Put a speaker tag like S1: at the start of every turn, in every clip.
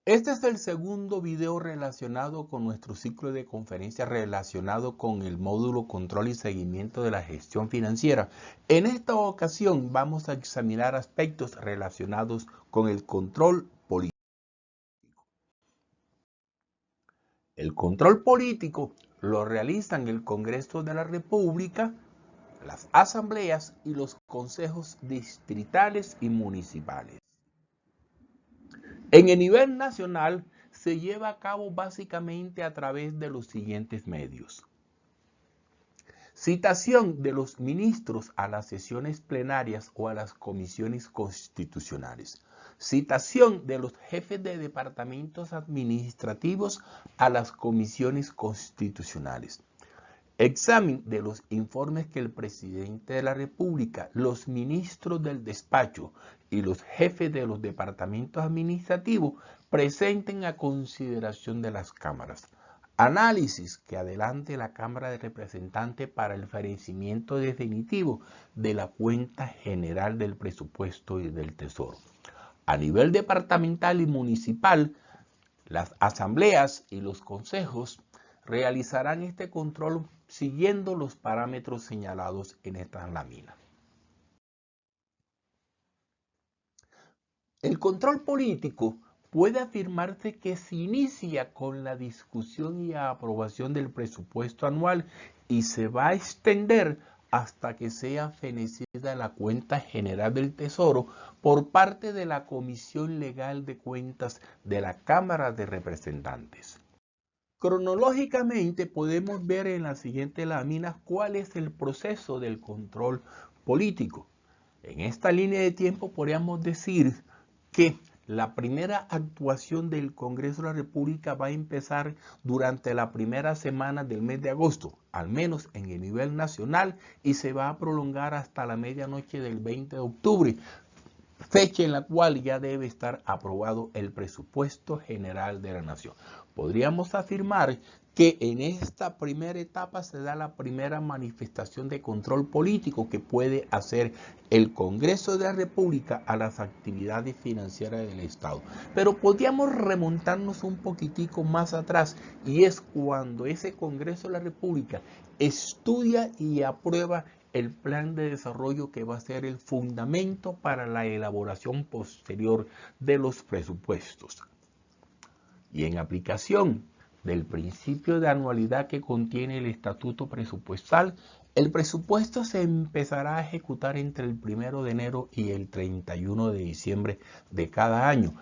S1: Este es el segundo video relacionado con nuestro ciclo de conferencias relacionado con el módulo Control y Seguimiento de la Gestión Financiera. En esta ocasión vamos a examinar aspectos relacionados con el control político. El control político lo realizan el Congreso de la República, las asambleas y los consejos distritales y municipales. En el nivel nacional se lleva a cabo básicamente a través de los siguientes medios. Citación de los ministros a las sesiones plenarias o a las comisiones constitucionales. Citación de los jefes de departamentos administrativos a las comisiones constitucionales. Examen de los informes que el presidente de la República, los ministros del despacho y los jefes de los departamentos administrativos presenten a consideración de las cámaras. Análisis que adelante la Cámara de Representantes para el fallecimiento definitivo de la cuenta general del presupuesto y del Tesoro. A nivel departamental y municipal, las asambleas y los consejos realizarán este control siguiendo los parámetros señalados en esta lámina. El control político puede afirmarse que se inicia con la discusión y aprobación del presupuesto anual y se va a extender hasta que sea fenecida la cuenta general del Tesoro por parte de la Comisión Legal de Cuentas de la Cámara de Representantes. Cronológicamente podemos ver en la siguiente lámina cuál es el proceso del control político. En esta línea de tiempo podríamos decir que la primera actuación del Congreso de la República va a empezar durante la primera semana del mes de agosto, al menos en el nivel nacional, y se va a prolongar hasta la medianoche del 20 de octubre, fecha en la cual ya debe estar aprobado el presupuesto general de la nación. Podríamos afirmar que en esta primera etapa se da la primera manifestación de control político que puede hacer el Congreso de la República a las actividades financieras del Estado. Pero podríamos remontarnos un poquitico más atrás, y es cuando ese Congreso de la República estudia y aprueba el plan de desarrollo que va a ser el fundamento para la elaboración posterior de los presupuestos. Y en aplicación del principio de anualidad que contiene el estatuto presupuestal, el presupuesto se empezará a ejecutar entre el 1 de enero y el 31 de diciembre de cada año.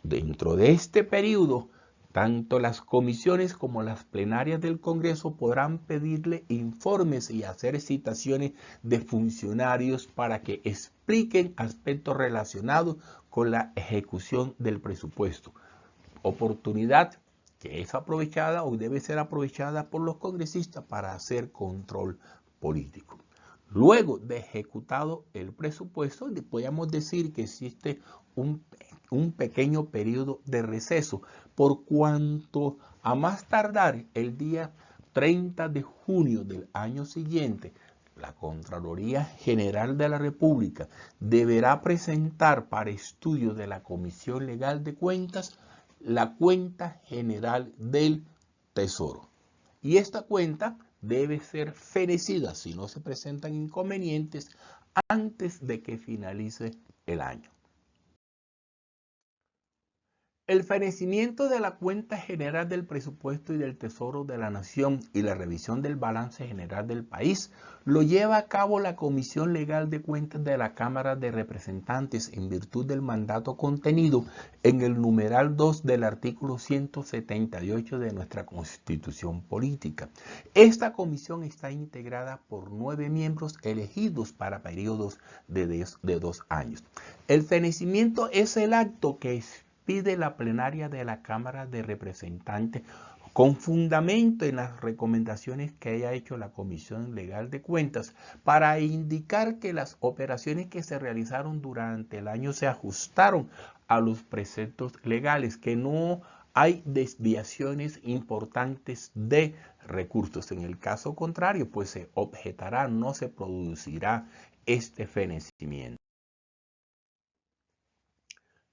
S1: Dentro de este periodo, tanto las comisiones como las plenarias del Congreso podrán pedirle informes y hacer citaciones de funcionarios para que expliquen aspectos relacionados con la ejecución del presupuesto. Oportunidad que es aprovechada o debe ser aprovechada por los congresistas para hacer control político. Luego de ejecutado el presupuesto, podríamos decir que existe un pequeño periodo de receso, por cuanto a más tardar el día 30 de junio del año siguiente, la Contraloría General de la República deberá presentar para estudio de la Comisión Legal de Cuentas la cuenta general del Tesoro. Y esta cuenta debe ser fenecida si no se presentan inconvenientes antes de que finalice el año. El fenecimiento de la cuenta general del presupuesto y del Tesoro de la Nación y la revisión del balance general del país lo lleva a cabo la Comisión Legal de Cuentas de la Cámara de Representantes en virtud del mandato contenido en el numeral 2 del artículo 178 de nuestra Constitución Política. Esta comisión está integrada por 9 miembros elegidos para periodos de 2 años. El fenecimiento es el acto que pide la plenaria de la Cámara de Representantes con fundamento en las recomendaciones que haya hecho la Comisión Legal de Cuentas para indicar que las operaciones que se realizaron durante el año se ajustaron a los preceptos legales, que no hay desviaciones importantes de recursos. En el caso contrario, pues se objetará, no se producirá este fenecimiento.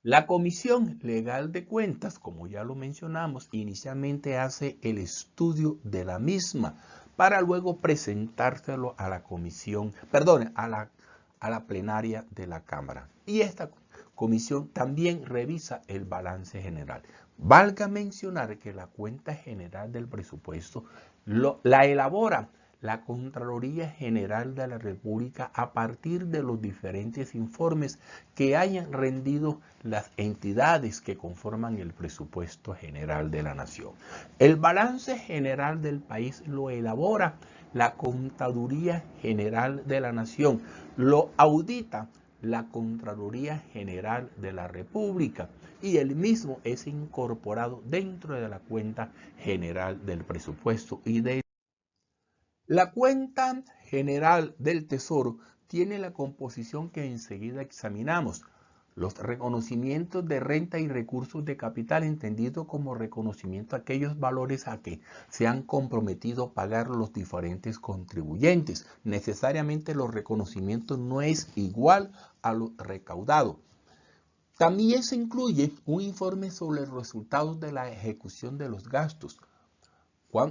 S1: La Comisión Legal de Cuentas, como ya lo mencionamos, inicialmente hace el estudio de la misma para luego presentárselo a la comisión, perdón, a la plenaria de la Cámara. Y esta comisión también revisa el balance general. Valga mencionar que la cuenta general del presupuesto la elabora la Contraloría General de la República a partir de los diferentes informes que hayan rendido las entidades que conforman el presupuesto general de la nación. El balance general del país lo elabora la Contaduría General de la Nación, lo audita la Contraloría General de la República y el mismo es incorporado dentro de la cuenta general del presupuesto y de la cuenta general del Tesoro tiene la composición que enseguida examinamos. Los reconocimientos de renta y recursos de capital, entendido como reconocimiento a aquellos valores a que se han comprometido a pagar los diferentes contribuyentes. Necesariamente los reconocimientos no es igual a lo recaudado. También se incluye un informe sobre los resultados de la ejecución de los gastos.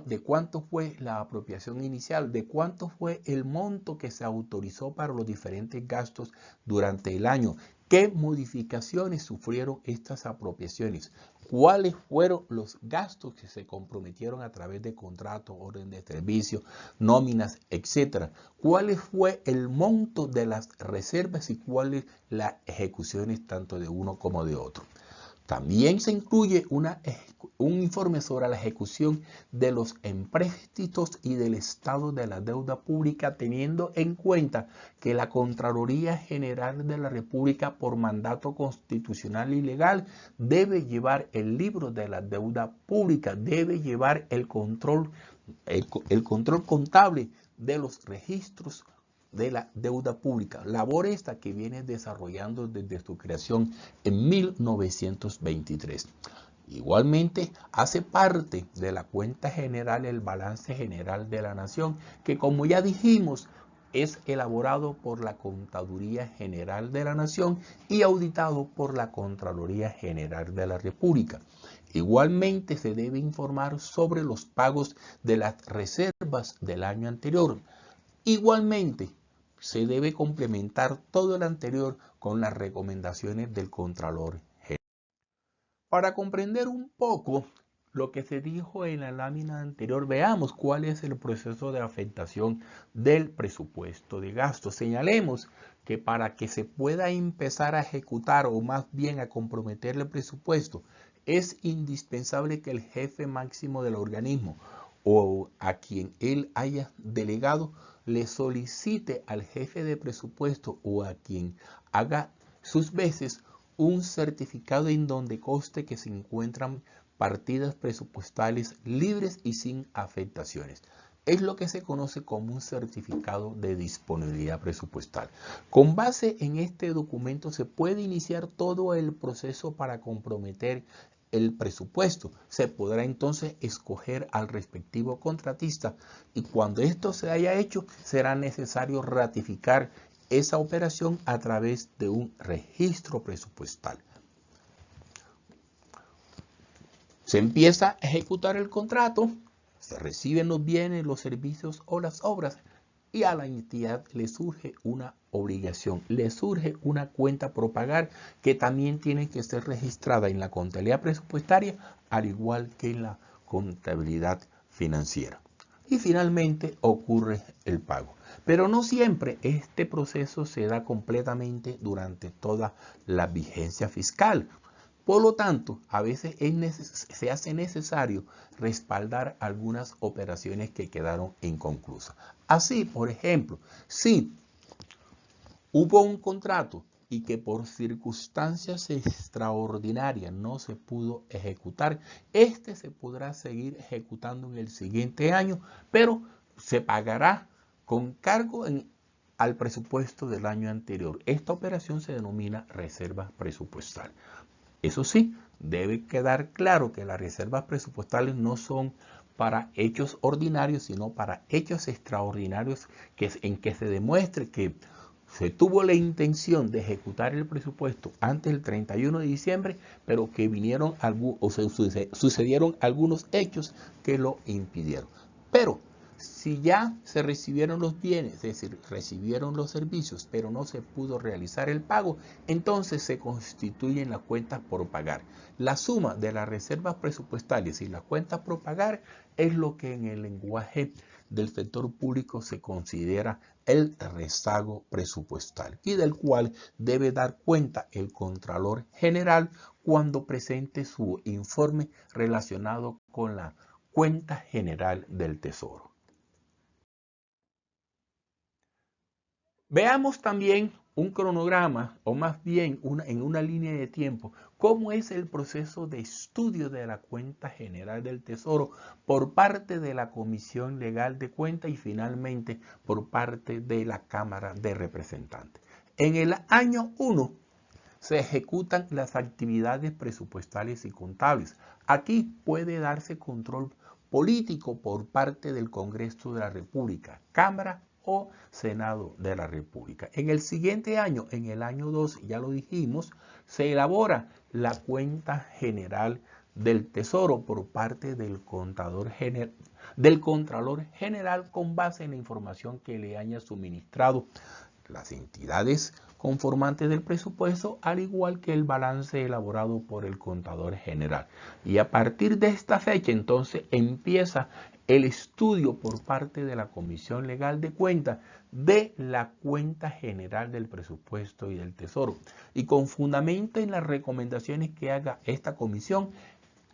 S1: De cuánto fue la apropiación inicial, de cuánto fue el monto que se autorizó para los diferentes gastos durante el año, qué modificaciones sufrieron estas apropiaciones, cuáles fueron los gastos que se comprometieron a través de contratos, orden de servicio, nóminas, etcétera, cuál fue el monto de las reservas y cuáles las ejecuciones tanto de uno como de otro. También se incluye un informe sobre la ejecución de los empréstitos y del estado de la deuda pública, teniendo en cuenta que la Contraloría General de la República, por mandato constitucional y legal, debe llevar el libro de la deuda pública, debe llevar el control contable de los registros de la deuda pública, labor esta que viene desarrollando desde su creación en 1923. Igualmente, hace parte de la cuenta general el balance general de la nación, que como ya dijimos, es elaborado por la Contaduría General de la Nación y auditado por la Contraloría General de la República. Igualmente se debe informar sobre los pagos de las reservas del año anterior. Igualmente, se debe complementar todo lo anterior con las recomendaciones del Contralor General. Para comprender un poco lo que se dijo en la lámina anterior, veamos cuál es el proceso de afectación del presupuesto de gasto. Señalemos que para que se pueda empezar a ejecutar o más bien a comprometer el presupuesto, es indispensable que el jefe máximo del organismo o a quien él haya delegado le solicite al jefe de presupuesto o a quien haga sus veces un certificado en donde conste que se encuentran partidas presupuestales libres y sin afectaciones. Es lo que se conoce como un certificado de disponibilidad presupuestal. Con base en este documento se puede iniciar todo el proceso para comprometer el presupuesto. Se podrá entonces escoger al respectivo contratista y cuando esto se haya hecho será necesario ratificar esa operación a través de un registro presupuestal. Se empieza a ejecutar el contrato, se reciben los bienes, los servicios o las obras y a la entidad le surge una obligación, le surge una cuenta por pagar que también tiene que ser registrada en la contabilidad presupuestaria, al igual que en la contabilidad financiera. Y finalmente ocurre el pago. Pero no siempre este proceso se da completamente durante toda la vigencia fiscal. Por lo tanto, a veces se hace necesario respaldar algunas operaciones que quedaron inconclusas. Así, por ejemplo, si hubo un contrato y que por circunstancias extraordinarias no se pudo ejecutar, este se podrá seguir ejecutando en el siguiente año, pero se pagará con cargo al presupuesto del año anterior. Esta operación se denomina reserva presupuestal. Eso sí, debe quedar claro que las reservas presupuestales no son para hechos ordinarios, sino para hechos extraordinarios en que se demuestre que se tuvo la intención de ejecutar el presupuesto antes del 31 de diciembre, pero que vinieron sucedieron algunos hechos que lo impidieron. Pero si ya se recibieron los bienes, es decir, recibieron los servicios, pero no se pudo realizar el pago, entonces se constituyen las cuentas por pagar. La suma de las reservas presupuestales y las cuentas por pagar es lo que en el lenguaje del sector público se considera el rezago presupuestal y del cual debe dar cuenta el Contralor General cuando presente su informe relacionado con la Cuenta General del Tesoro. Veamos también un cronograma, o más bien en una línea de tiempo, cómo es el proceso de estudio de la Cuenta General del Tesoro por parte de la Comisión Legal de Cuenta y finalmente por parte de la Cámara de Representantes. En el año 1 se ejecutan las actividades presupuestales y contables. Aquí puede darse control político por parte del Congreso de la República, Cámara o Senado de la República. En el siguiente año, en el año 2, ya lo dijimos, se elabora la Cuenta General del Tesoro por parte del Contralor General con base en la información que le haya suministrado las entidades conformantes del presupuesto, al igual que el balance elaborado por el Contador General. Y a partir de esta fecha, entonces, empieza el estudio por parte de la Comisión Legal de Cuentas de la Cuenta General del Presupuesto y del Tesoro. Y con fundamento en las recomendaciones que haga esta comisión,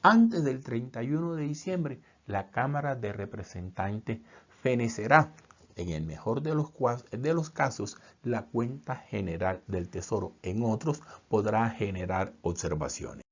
S1: antes del 31 de diciembre, la Cámara de Representantes fenecerá, en el mejor de los casos, la Cuenta General del Tesoro. En otros podrá generar observaciones.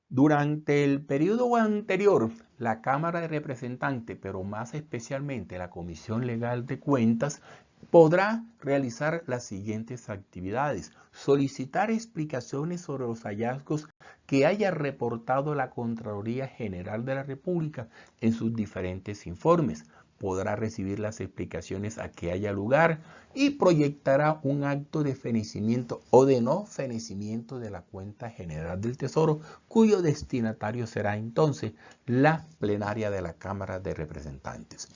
S1: Durante el periodo anterior, la Cámara de Representantes, pero más especialmente la Comisión Legal de Cuentas, podrá realizar las siguientes actividades: solicitar explicaciones sobre los hallazgos que haya reportado la Contraloría General de la República en sus diferentes informes. Podrá recibir las explicaciones a que haya lugar y proyectará un acto de fenecimiento o de no fenecimiento de la Cuenta General del Tesoro, cuyo destinatario será entonces la plenaria de la Cámara de Representantes.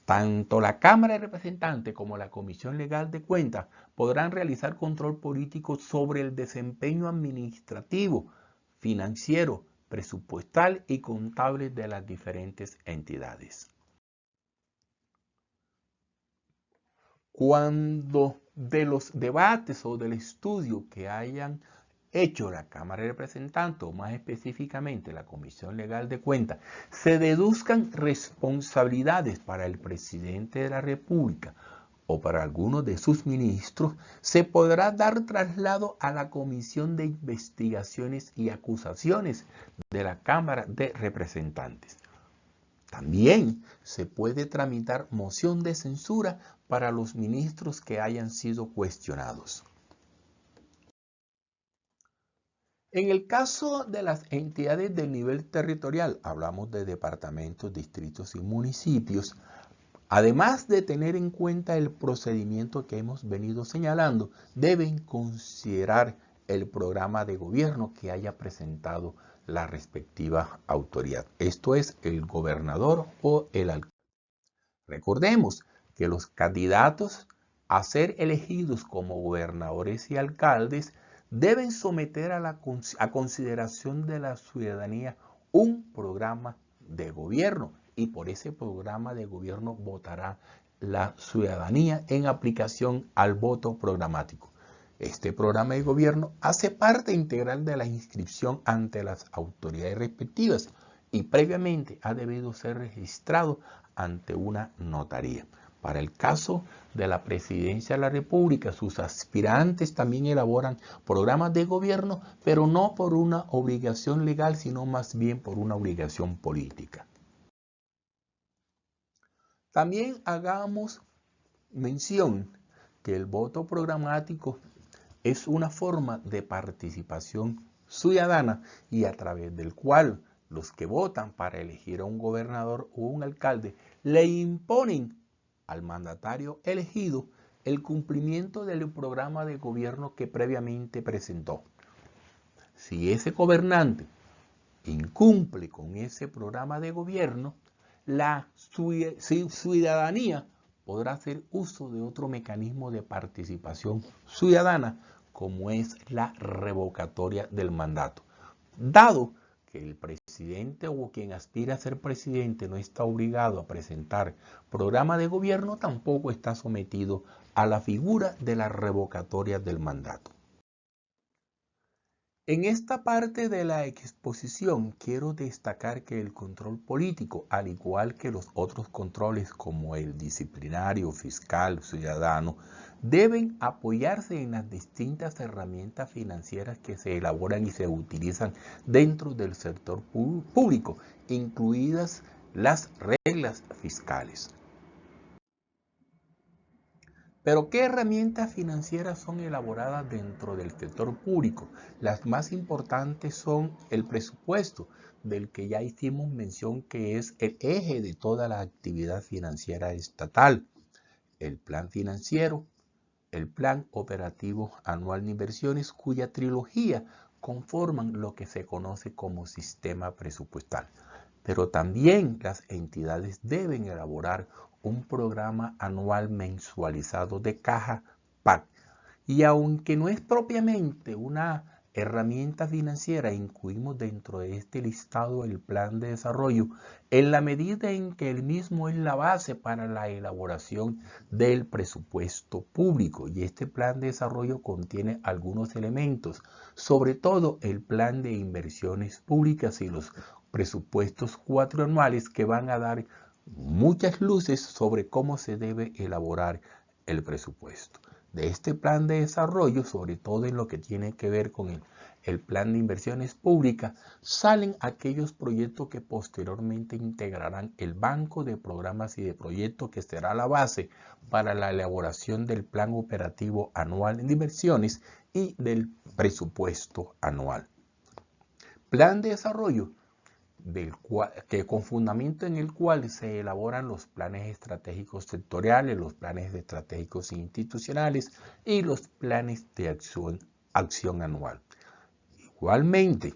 S1: Tanto la Cámara de Representantes como la Comisión Legal de Cuentas podrán realizar control político sobre el desempeño administrativo, financiero, presupuestal y contable de las diferentes entidades. Cuando de los debates o del estudio que hayan hecho la Cámara de Representantes, o más específicamente la Comisión Legal de Cuentas, se deduzcan responsabilidades para el presidente de la República o para algunos de sus ministros, se podrá dar traslado a la Comisión de Investigaciones y Acusaciones de la Cámara de Representantes. También se puede tramitar moción de censura para los ministros que hayan sido cuestionados. En el caso de las entidades del nivel territorial, hablamos de departamentos, distritos y municipios, además de tener en cuenta el procedimiento que hemos venido señalando, deben considerar el programa de gobierno que haya presentado la respectiva autoridad. Esto es el gobernador o el alcalde. Recordemos que los candidatos a ser elegidos como gobernadores y alcaldes deben someter a consideración de la ciudadanía un programa de gobierno, y por ese programa de gobierno votará la ciudadanía en aplicación al voto programático. Este programa de gobierno hace parte integral de la inscripción ante las autoridades respectivas y previamente ha debido ser registrado ante una notaría. Para el caso de la Presidencia de la República, sus aspirantes también elaboran programas de gobierno, pero no por una obligación legal, sino más bien por una obligación política. También hagamos mención que el voto programático es una forma de participación ciudadana y a través del cual los que votan para elegir a un gobernador o un alcalde le imponen al mandatario elegido el cumplimiento del programa de gobierno que previamente presentó. Si ese gobernante incumple con ese programa de gobierno, la ciudadanía podrá hacer uso de otro mecanismo de participación ciudadana, como es la revocatoria del mandato. Dado que el presidente o quien aspira a ser presidente no está obligado a presentar programa de gobierno, tampoco está sometido a la figura de la revocatoria del mandato. En esta parte de la exposición quiero destacar que el control político, al igual que los otros controles como el disciplinario, fiscal, ciudadano, deben apoyarse en las distintas herramientas financieras que se elaboran y se utilizan dentro del sector público, incluidas las reglas fiscales. Pero ¿qué herramientas financieras son elaboradas dentro del sector público? Las más importantes son el presupuesto, del que ya hicimos mención que es el eje de toda la actividad financiera estatal, el plan financiero, el plan operativo anual de inversiones, cuya trilogía conforman lo que se conoce como sistema presupuestal. Pero también las entidades deben elaborar un programa anual mensualizado de caja PAC. Y aunque no es propiamente una herramienta financiera, incluimos dentro de este listado el plan de desarrollo, en la medida en que el mismo es la base para la elaboración del presupuesto público. Y este plan de desarrollo contiene algunos elementos, sobre todo el plan de inversiones públicas y los presupuestos cuatrianuales, que van a dar muchas luces sobre cómo se debe elaborar el presupuesto. De este plan de desarrollo, sobre todo en lo que tiene que ver con el plan de inversiones públicas, salen aquellos proyectos que posteriormente integrarán el banco de programas y de proyectos, que será la base para la elaboración del plan operativo anual de inversiones y del presupuesto anual. Plan de desarrollo con fundamento en el cual se elaboran los planes estratégicos sectoriales, los planes estratégicos institucionales y los planes de acción anual. Igualmente,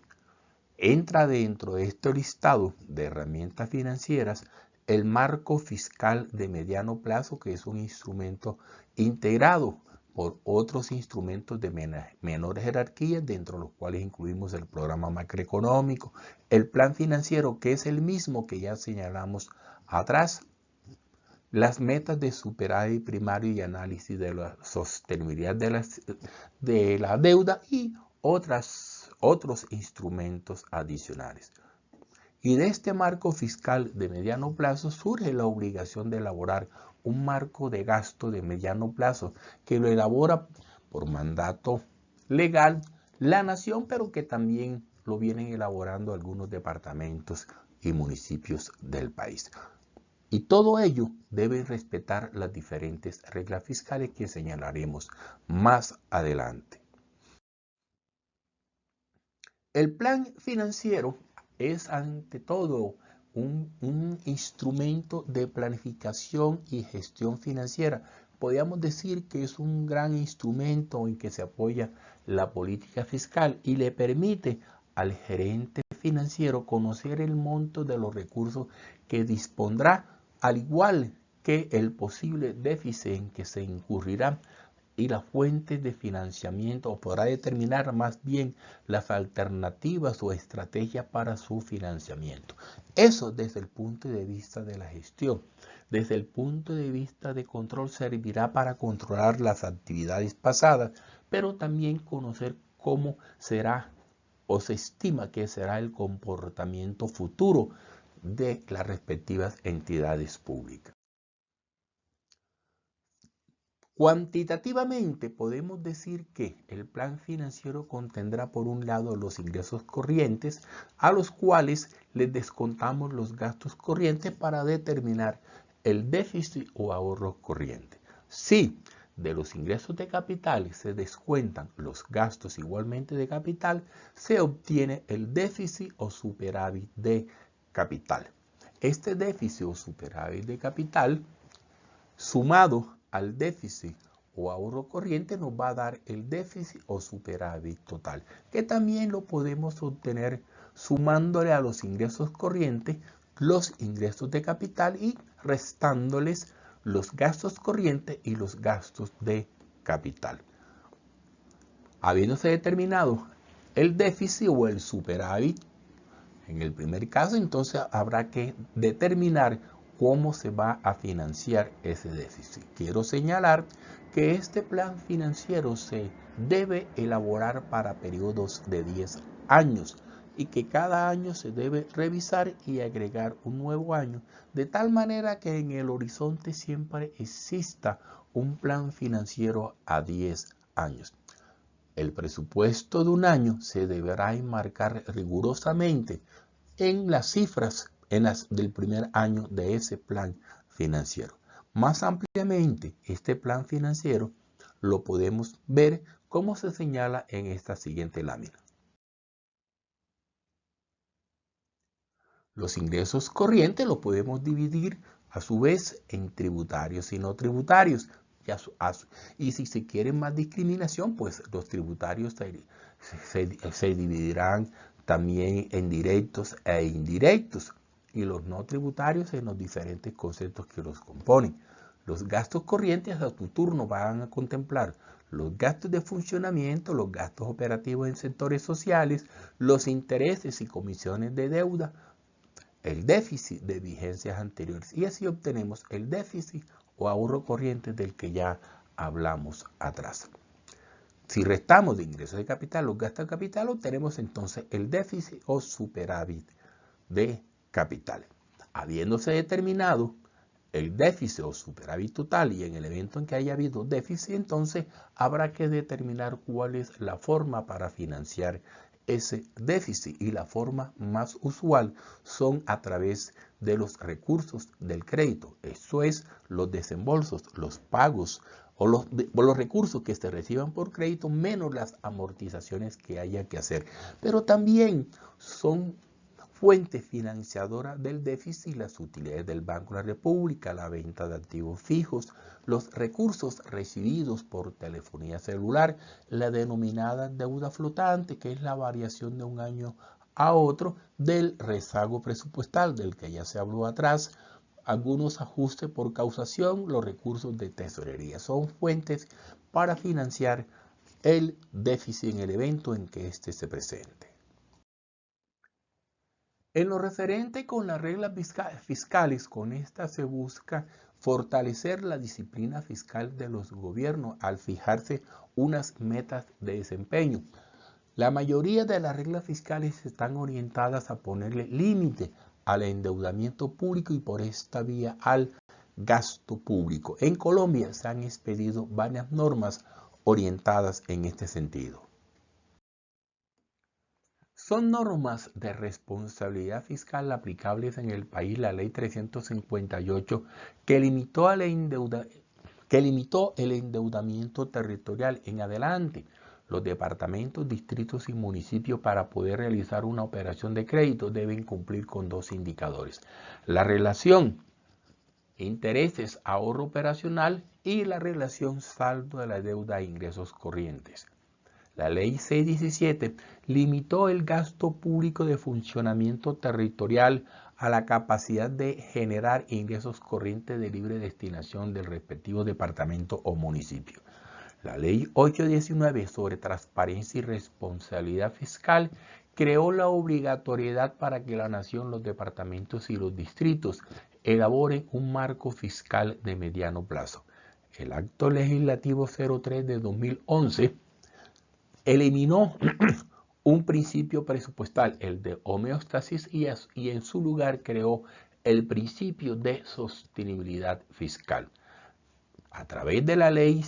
S1: entra dentro de este listado de herramientas financieras el marco fiscal de mediano plazo, que es un instrumento integrado por otros instrumentos de menor jerarquía, dentro de los cuales incluimos el programa macroeconómico, el plan financiero, que es el mismo que ya señalamos atrás, las metas de superávit primario y análisis de la sostenibilidad de la deuda y otros instrumentos adicionales. Y de este marco fiscal de mediano plazo surge la obligación de elaborar un marco de gasto de mediano plazo, que lo elabora por mandato legal la nación, pero que también lo vienen elaborando algunos departamentos y municipios del país. Y todo ello debe respetar las diferentes reglas fiscales que señalaremos más adelante. El plan financiero es ante todo un instrumento de planificación y gestión financiera. Podríamos decir que es un gran instrumento en que se apoya la política fiscal y le permite al gerente financiero conocer el monto de los recursos que dispondrá, al igual que el posible déficit en que se incurrirá y las fuentes de financiamiento, o podrá determinar más bien las alternativas o estrategias para su financiamiento. Eso desde el punto de vista de la gestión. Desde el punto de vista de control, servirá para controlar las actividades pasadas, pero también conocer cómo será o se estima que será el comportamiento futuro de las respectivas entidades públicas. Cuantitativamente podemos decir que el plan financiero contendrá por un lado los ingresos corrientes, a los cuales les descontamos los gastos corrientes para determinar el déficit o ahorro corriente. Si de los ingresos de capital se descuentan los gastos igualmente de capital, se obtiene el déficit o superávit de capital. Este déficit o superávit de capital, sumado al déficit o ahorro corriente nos va a dar el déficit o superávit total, que también lo podemos obtener sumándole a los ingresos corrientes los ingresos de capital y restándoles los gastos corrientes y los gastos de capital. Habiéndose determinado el déficit o el superávit, en el primer caso, entonces habrá que determinar cómo se va a financiar ese déficit. Quiero señalar que este plan financiero se debe elaborar para periodos de 10 años y que cada año se debe revisar y agregar un nuevo año, de tal manera que en el horizonte siempre exista un plan financiero a 10 años. El presupuesto de un año se deberá enmarcar rigurosamente en las cifras del primer año de ese plan financiero. Más ampliamente, este plan financiero lo podemos ver como se señala en esta siguiente lámina. Los ingresos corrientes los podemos dividir a su vez en tributarios y no tributarios. Y si se quiere más discriminación, pues los tributarios se dividirán también en directos e indirectos y los no tributarios en los diferentes conceptos que los componen. Los gastos corrientes a su turno van a contemplar los gastos de funcionamiento, los gastos operativos en sectores sociales, los intereses y comisiones de deuda, el déficit de vigencias anteriores y así obtenemos el déficit o ahorro corriente del que ya hablamos atrás. Si restamos de ingresos de capital los gastos de capital, obtenemos entonces el déficit o superávit de capital. Habiéndose determinado el déficit o superávit total y en el evento en que haya habido déficit, entonces habrá que determinar cuál es la forma para financiar ese déficit y la forma más usual son a través de los recursos del crédito. Eso es los desembolsos, los pagos o los recursos que se reciban por crédito menos las amortizaciones que haya que hacer. Pero también son fuente financiadora del déficit, las utilidades del Banco de la República, la venta de activos fijos, los recursos recibidos por telefonía celular, la denominada deuda flotante, que es la variación de un año a otro del rezago presupuestal, del que ya se habló atrás, algunos ajustes por causación, los recursos de tesorería. Son fuentes para financiar el déficit en el evento en que éste se presente. En lo referente con las reglas fiscales, con esta se busca fortalecer la disciplina fiscal de los gobiernos al fijarse unas metas de desempeño. La mayoría de las reglas fiscales están orientadas a ponerle límite al endeudamiento público y por esta vía al gasto público. En Colombia se han expedido varias normas orientadas en este sentido. Son normas de responsabilidad fiscal aplicables en el país la Ley 358 que limitó el endeudamiento territorial. En adelante, los departamentos, distritos y municipios para poder realizar una operación de crédito deben cumplir con dos indicadores: la relación intereses ahorro operacional y la relación saldo de la deuda a ingresos corrientes. La Ley 617 limitó el gasto público de funcionamiento territorial a la capacidad de generar ingresos corrientes de libre destinación del respectivo departamento o municipio. La Ley 819 sobre transparencia y responsabilidad fiscal creó la obligatoriedad para que la nación, los departamentos y los distritos elaboren un marco fiscal de mediano plazo. El Acto Legislativo 03 de 2011 eliminó un principio presupuestal, el de homeostasis, y en su lugar creó el principio de sostenibilidad fiscal. A través de la ley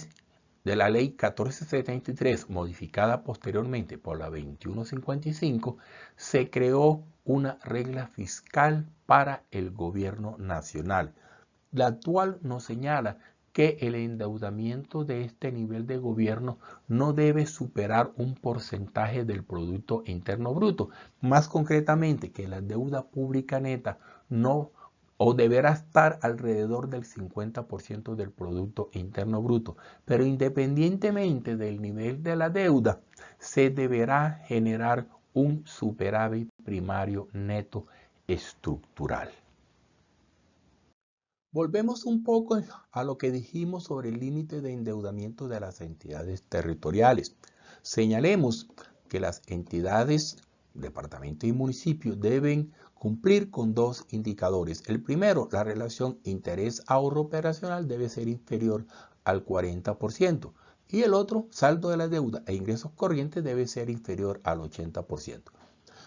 S1: 1473, modificada posteriormente por la 2155, se creó una regla fiscal para el gobierno nacional. La actual nos señala que el endeudamiento de este nivel de gobierno no debe superar un porcentaje del Producto Interno Bruto. Más concretamente, que la deuda pública neta no o deberá estar alrededor del 50% del Producto Interno Bruto. Pero independientemente del nivel de la deuda, se deberá generar un superávit primario neto estructural. Volvemos un poco a lo que dijimos sobre el límite de endeudamiento de las entidades territoriales. Señalemos que las entidades, departamentos y municipios deben cumplir con dos indicadores. El primero, la relación interés-ahorro operacional debe ser inferior al 40%. Y el otro, saldo de la deuda e ingresos corrientes debe ser inferior al 80%.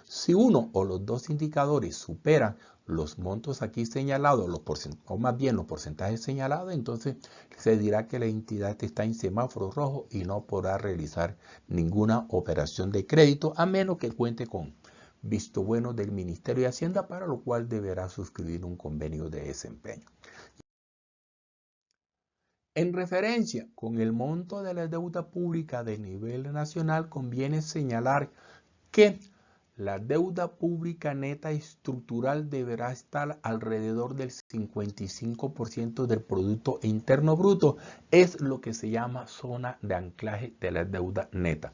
S1: Si uno o los dos indicadores superan los montos aquí señalados, o más bien los porcentajes señalados, entonces se dirá que la entidad está en semáforo rojo y no podrá realizar ninguna operación de crédito a menos que cuente con visto bueno del Ministerio de Hacienda, para lo cual deberá suscribir un convenio de desempeño. En referencia con el monto de la deuda pública de nivel nacional, conviene señalar que la deuda pública neta estructural deberá estar alrededor del 55% del Producto Interno Bruto. Es lo que se llama zona de anclaje de la deuda neta.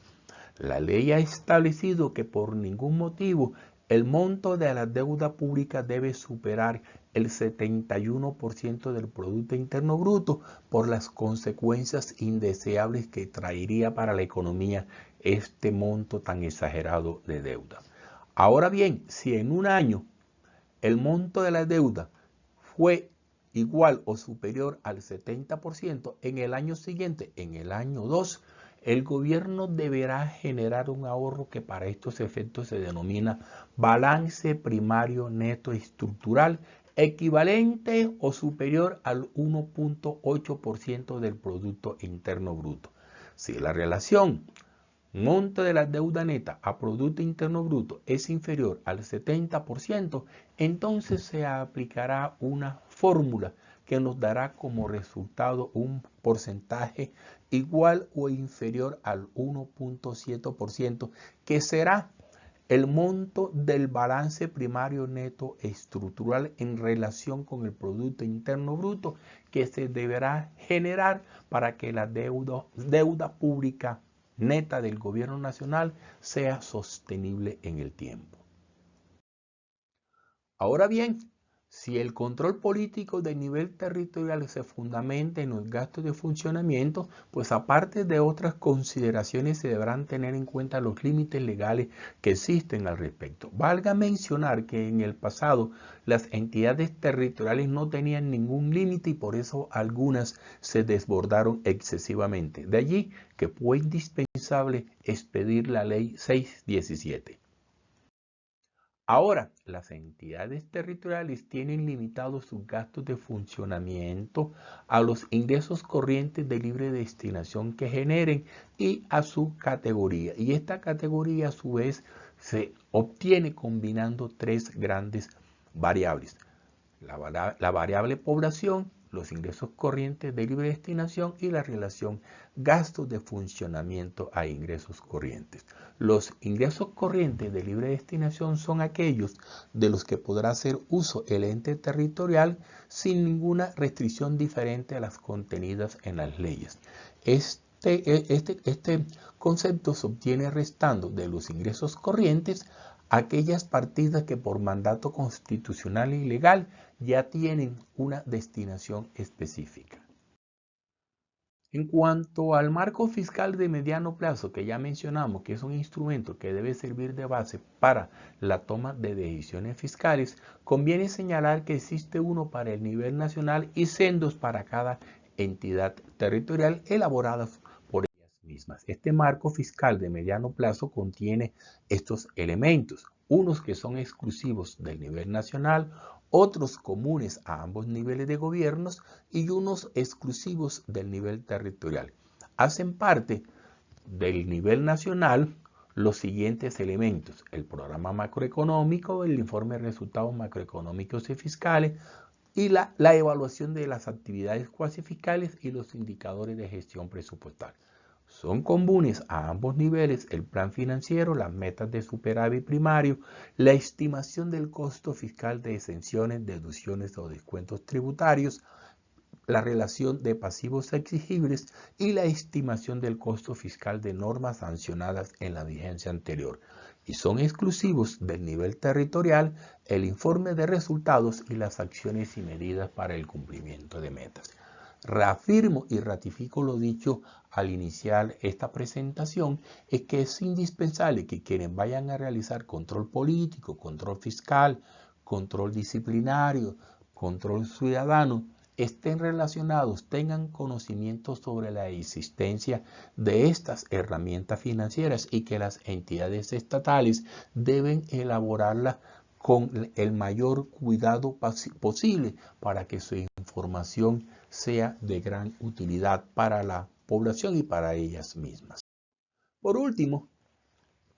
S1: La ley ha establecido que por ningún motivo el monto de la deuda pública debe superar el 71% del Producto Interno Bruto por las consecuencias indeseables que traería para la economía este monto tan exagerado de deuda. Ahora bien, si en un año el monto de la deuda fue igual o superior al 70%, en el año siguiente, en el año 2, el gobierno deberá generar un ahorro que para estos efectos se denomina balance primario neto estructural, equivalente o superior al 1.8% del Producto Interno Bruto. Si la relación monto de la deuda neta a Producto Interno Bruto es inferior al 70%, entonces se aplicará una fórmula que nos dará como resultado un porcentaje igual o inferior al 1.7%, que será el monto del balance primario neto estructural en relación con el Producto Interno Bruto que se deberá generar para que la deuda pública neta del gobierno nacional sea sostenible en el tiempo. Ahora bien, si el control político de nivel territorial se fundamenta en los gastos de funcionamiento, pues aparte de otras consideraciones se deberán tener en cuenta los límites legales que existen al respecto. Valga mencionar que en el pasado las entidades territoriales no tenían ningún límite y por eso algunas se desbordaron excesivamente. De allí que fue indispensable expedir la Ley 617. Ahora, las entidades territoriales tienen limitados sus gastos de funcionamiento a los ingresos corrientes de libre destinación que generen y a su categoría. Y esta categoría a su vez se obtiene combinando tres grandes variables. La variable población, los ingresos corrientes de libre destinación y la relación gastos de funcionamiento a ingresos corrientes. Los ingresos corrientes de libre destinación son aquellos de los que podrá hacer uso el ente territorial sin ninguna restricción diferente a las contenidas en las leyes. Este concepto se obtiene restando de los ingresos corrientes aquellas partidas que por mandato constitucional y legal ya tienen una destinación específica. En cuanto al marco fiscal de mediano plazo, que ya mencionamos que es un instrumento que debe servir de base para la toma de decisiones fiscales, conviene señalar que existe uno para el nivel nacional y sendos para cada entidad territorial elaboradas por ellas mismas. Este marco fiscal de mediano plazo contiene estos elementos, unos que son exclusivos del nivel nacional, otros comunes a ambos niveles de gobiernos y unos exclusivos del nivel territorial. Hacen parte del nivel nacional los siguientes elementos: el programa macroeconómico, el informe de resultados macroeconómicos y fiscales y la evaluación de las actividades cuasi fiscales y los indicadores de gestión presupuestal. Son comunes a ambos niveles el plan financiero, las metas de superávit primario, la estimación del costo fiscal de exenciones, deducciones o descuentos tributarios, la relación de pasivos exigibles y la estimación del costo fiscal de normas sancionadas en la vigencia anterior. Y son exclusivos del nivel territorial el informe de resultados y las acciones y medidas para el cumplimiento de metas. Reafirmo y ratifico lo dicho al iniciar esta presentación, es que es indispensable que quienes vayan a realizar control político, control fiscal, control disciplinario, control ciudadano, estén relacionados, tengan conocimiento sobre la existencia de estas herramientas financieras y que las entidades estatales deben elaborarlas con el mayor cuidado posible para que su información sea de gran utilidad para la población y para ellas mismas. Por último,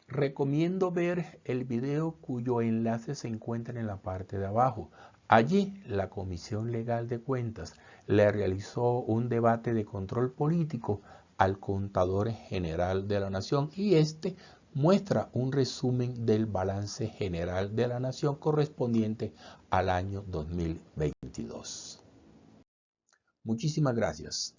S1: recomiendo ver el video cuyo enlace se encuentra en la parte de abajo. Allí, la Comisión Legal de Cuentas le realizó un debate de control político al Contador General de la Nación y este muestra un resumen del balance general de la Nación correspondiente al año 2022. Muchísimas gracias.